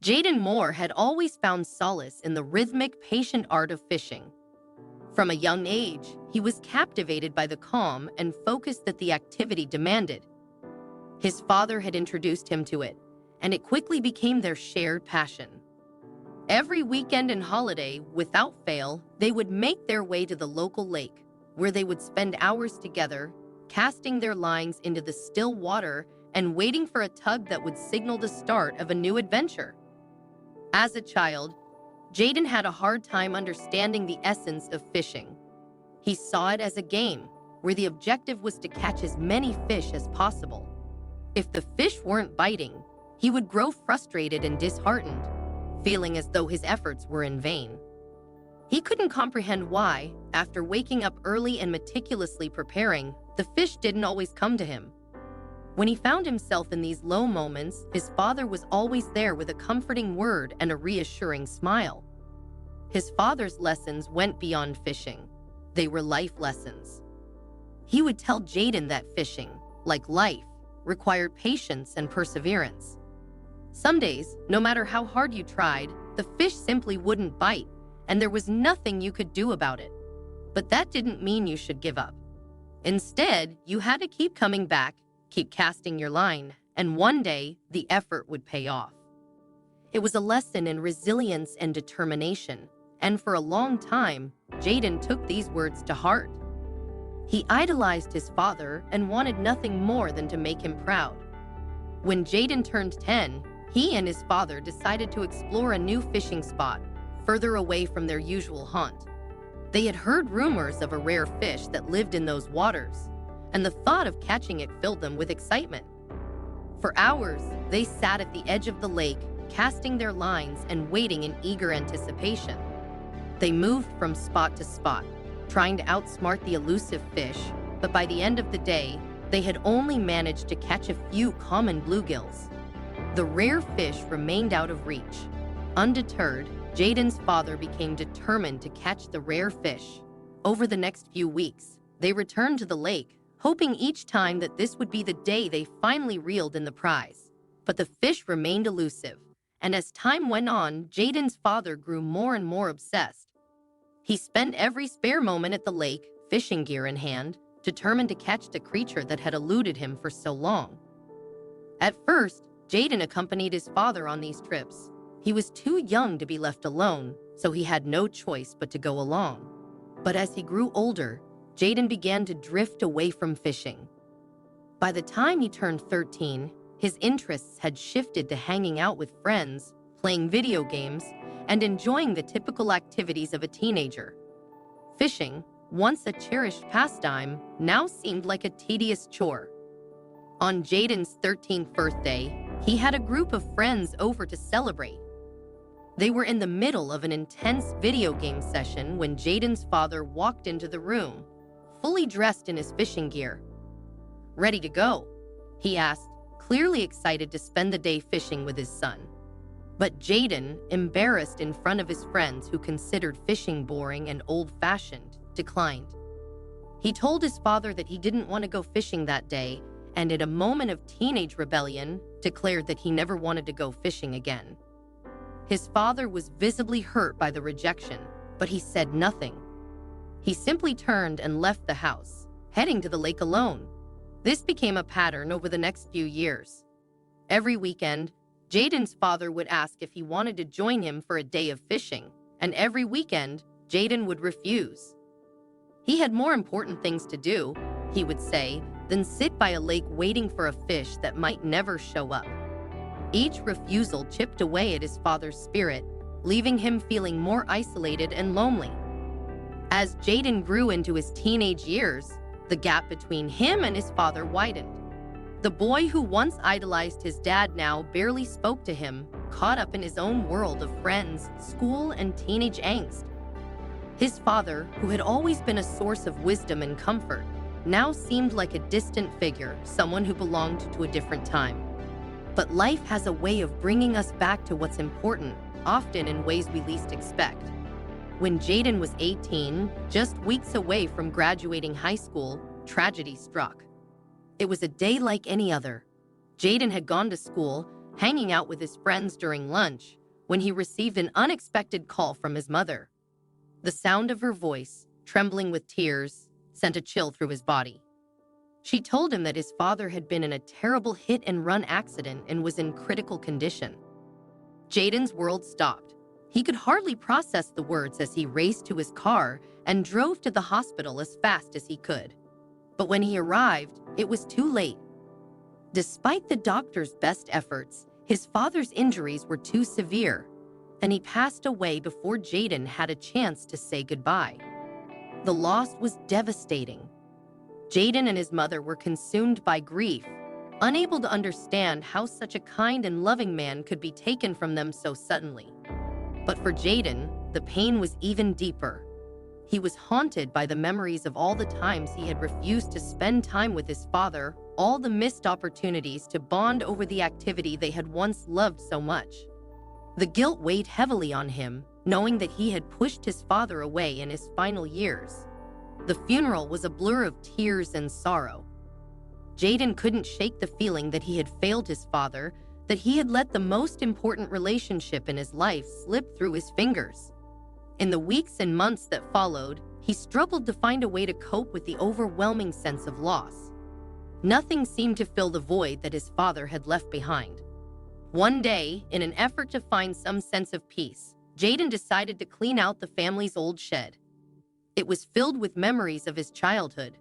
Jaden Moore had always found solace in the rhythmic, patient art of fishing. From a young age, he was captivated by the calm and focus that the activity demanded. His father had introduced him to it, and it quickly became their shared passion. Every weekend and holiday, without fail, they would make their way to the local lake, where they would spend hours together, casting their lines into the still water and waiting for a tug that would signal the start of a new adventure. As a child, Jaden had a hard time understanding the essence of fishing. He saw it as a game, where the objective was to catch as many fish as possible. If the fish weren't biting, he would grow frustrated and disheartened, feeling as though his efforts were in vain. He couldn't comprehend why, after waking up early and meticulously preparing, the fish didn't always come to him. When he found himself in these low moments, his father was always there with a comforting word and a reassuring smile. His father's lessons went beyond fishing. They were life lessons. He would tell Jaden that fishing, like life, required patience and perseverance. Some days, no matter how hard you tried, the fish simply wouldn't bite, and there was nothing you could do about it. But that didn't mean you should give up. Instead, you had to keep coming back, keep casting your line, and one day, the effort would pay off. It was a lesson in resilience and determination, and for a long time, Jaden took these words to heart. He idolized his father and wanted nothing more than to make him proud. When Jaden turned 10, he and his father decided to explore a new fishing spot, further away from their usual haunt. They had heard rumors of a rare fish that lived in those waters, and the thought of catching it filled them with excitement. For hours, they sat at the edge of the lake, casting their lines and waiting in eager anticipation. They moved from spot to spot, trying to outsmart the elusive fish, but by the end of the day, they had only managed to catch a few common bluegills. The rare fish remained out of reach. Undeterred, Jaden's father became determined to catch the rare fish. Over the next few weeks, they returned to the lake, hoping each time that this would be the day they finally reeled in the prize. But the fish remained elusive, and as time went on, Jaden's father grew more and more obsessed. He spent every spare moment at the lake, fishing gear in hand, determined to catch the creature that had eluded him for so long. At first, Jaden accompanied his father on these trips. He was too young to be left alone, so he had no choice but to go along. But as he grew older, Jaden began to drift away from fishing. By the time he turned 13, his interests had shifted to hanging out with friends, playing video games, and enjoying the typical activities of a teenager. Fishing, once a cherished pastime, now seemed like a tedious chore. On Jaden's 13th birthday, he had a group of friends over to celebrate. They were in the middle of an intense video game session when Jaden's father walked into the room, fully dressed in his fishing gear. "Ready to go?" he asked, clearly excited to spend the day fishing with his son. But Jaden, embarrassed in front of his friends who considered fishing boring and old-fashioned, declined. He told his father that he didn't want to go fishing that day, and in a moment of teenage rebellion, declared that he never wanted to go fishing again. His father was visibly hurt by the rejection, but he said nothing. He simply turned and left the house, heading to the lake alone. This became a pattern over the next few years. Every weekend, Jaden's father would ask if he wanted to join him for a day of fishing, and every weekend, Jaden would refuse. He had more important things to do, he would say, than sit by a lake waiting for a fish that might never show up. Each refusal chipped away at his father's spirit, leaving him feeling more isolated and lonely. As Jaden grew into his teenage years, the gap between him and his father widened. The boy who once idolized his dad now barely spoke to him, caught up in his own world of friends, school, and teenage angst. His father, who had always been a source of wisdom and comfort, now seemed like a distant figure, someone who belonged to a different time. But life has a way of bringing us back to what's important, often in ways we least expect. When Jaden was 18, just weeks away from graduating high school, tragedy struck. It was a day like any other. Jaden had gone to school, hanging out with his friends during lunch, when he received an unexpected call from his mother. The sound of her voice, trembling with tears, sent a chill through his body. She told him that his father had been in a terrible hit-and-run accident and was in critical condition. Jaden's world stopped. He could hardly process the words as he raced to his car and drove to the hospital as fast as he could. But when he arrived, it was too late. Despite the doctor's best efforts, his father's injuries were too severe, and he passed away before Jaden had a chance to say goodbye. The loss was devastating. Jaden and his mother were consumed by grief, unable to understand how such a kind and loving man could be taken from them so suddenly. But for Jaden, the pain was even deeper. He was haunted by the memories of all the times he had refused to spend time with his father, all the missed opportunities to bond over the activity they had once loved so much. The guilt weighed heavily on him, knowing that he had pushed his father away in his final years. The funeral was a blur of tears and sorrow. Jaden couldn't shake the feeling that he had failed his father, that he had let the most important relationship in his life slip through his fingers. In the weeks and months that followed, he struggled to find a way to cope with the overwhelming sense of loss. Nothing seemed to fill the void that his father had left behind. One day, in an effort to find some sense of peace, Jaden decided to clean out the family's old shed. It was filled with memories of his childhood,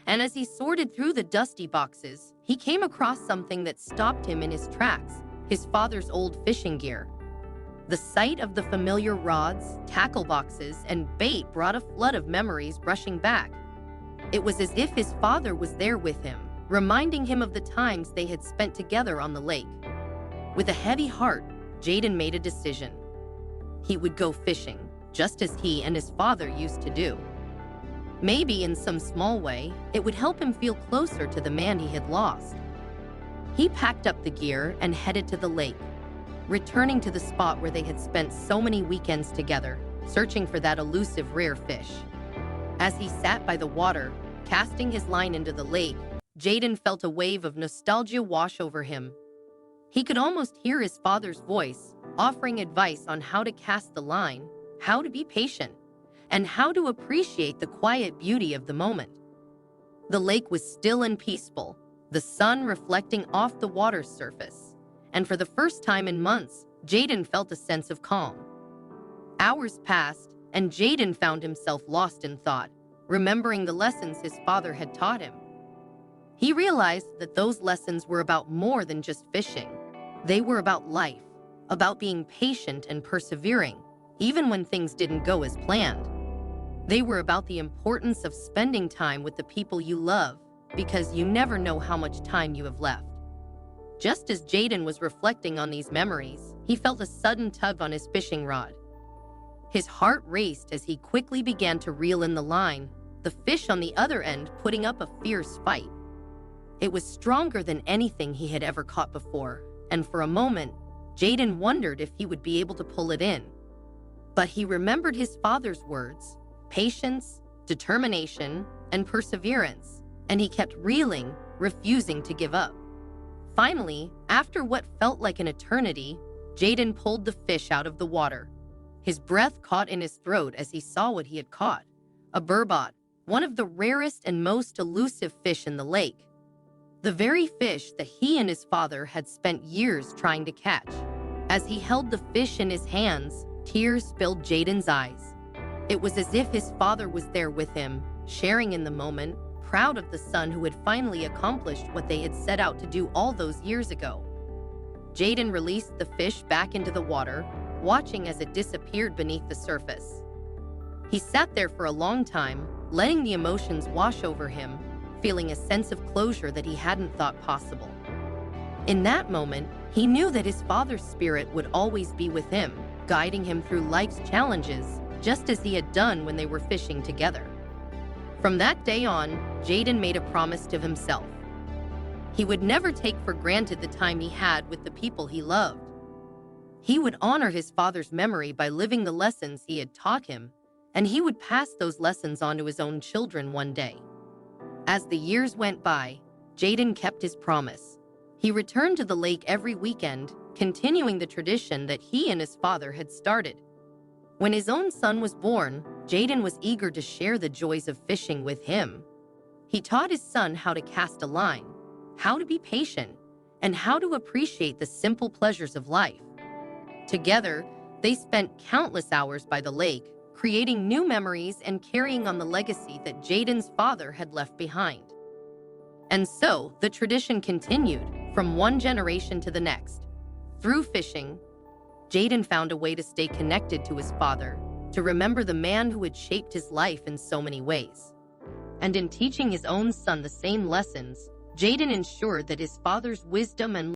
and as he sorted through the dusty boxes, he came across something that stopped him in his tracks: his father's old fishing gear. The sight of the familiar rods, tackle boxes, and bait brought a flood of memories rushing back. It was as if his father was there with him, reminding him of the times they had spent together on the lake. With a heavy heart, Jaden made a decision. He would go fishing, just as he and his father used to do. Maybe in some small way, it would help him feel closer to the man he had lost. He packed up the gear and headed to the lake, returning to the spot where they had spent so many weekends together, searching for that elusive rare fish. As he sat by the water, casting his line into the lake, Jaden felt a wave of nostalgia wash over him. He could almost hear his father's voice, offering advice on how to cast the line, how to be patient, and how to appreciate the quiet beauty of the moment. The lake was still and peaceful, the sun reflecting off the water's surface, and for the first time in months, Jaden felt a sense of calm. Hours passed, and Jaden found himself lost in thought, remembering the lessons his father had taught him. He realized that those lessons were about more than just fishing. They were about life, about being patient and persevering, even when things didn't go as planned. They were about the importance of spending time with the people you love, because you never know how much time you have left. Just as Jaden was reflecting on these memories, he felt a sudden tug on his fishing rod. His heart raced as he quickly began to reel in the line, the fish on the other end putting up a fierce fight. It was stronger than anything he had ever caught before, and for a moment, Jaden wondered if he would be able to pull it in. But he remembered his father's words: patience, determination, and perseverance, and he kept reeling, refusing to give up. Finally, after what felt like an eternity, Jaden pulled the fish out of the water. His breath caught in his throat as he saw what he had caught: a burbot, one of the rarest and most elusive fish in the lake. The very fish that he and his father had spent years trying to catch. As he held the fish in his hands, tears filled Jaden's eyes. It was as if his father was there with him, sharing in the moment, proud of the son who had finally accomplished what they had set out to do all those years ago. Jaden released the fish back into the water, watching as it disappeared beneath the surface. He sat there for a long time, letting the emotions wash over him, feeling a sense of closure that he hadn't thought possible. In that moment, he knew that his father's spirit would always be with him, guiding him through life's challenges, just as he had done when they were fishing together. From that day on, Jaden made a promise to himself. He would never take for granted the time he had with the people he loved. He would honor his father's memory by living the lessons he had taught him, and he would pass those lessons on to his own children one day. As the years went by, Jaden kept his promise. He returned to the lake every weekend, continuing the tradition that he and his father had started. When his own son was born, Jaden was eager to share the joys of fishing with him. He taught his son how to cast a line, how to be patient, and how to appreciate the simple pleasures of life. Together, they spent countless hours by the lake, creating new memories and carrying on the legacy that Jaden's father had left behind. And so, the tradition continued from one generation to the next. Through fishing, Jaden found a way to stay connected to his father, to remember the man who had shaped his life in so many ways. And in teaching his own son the same lessons, Jaden ensured that his father's wisdom and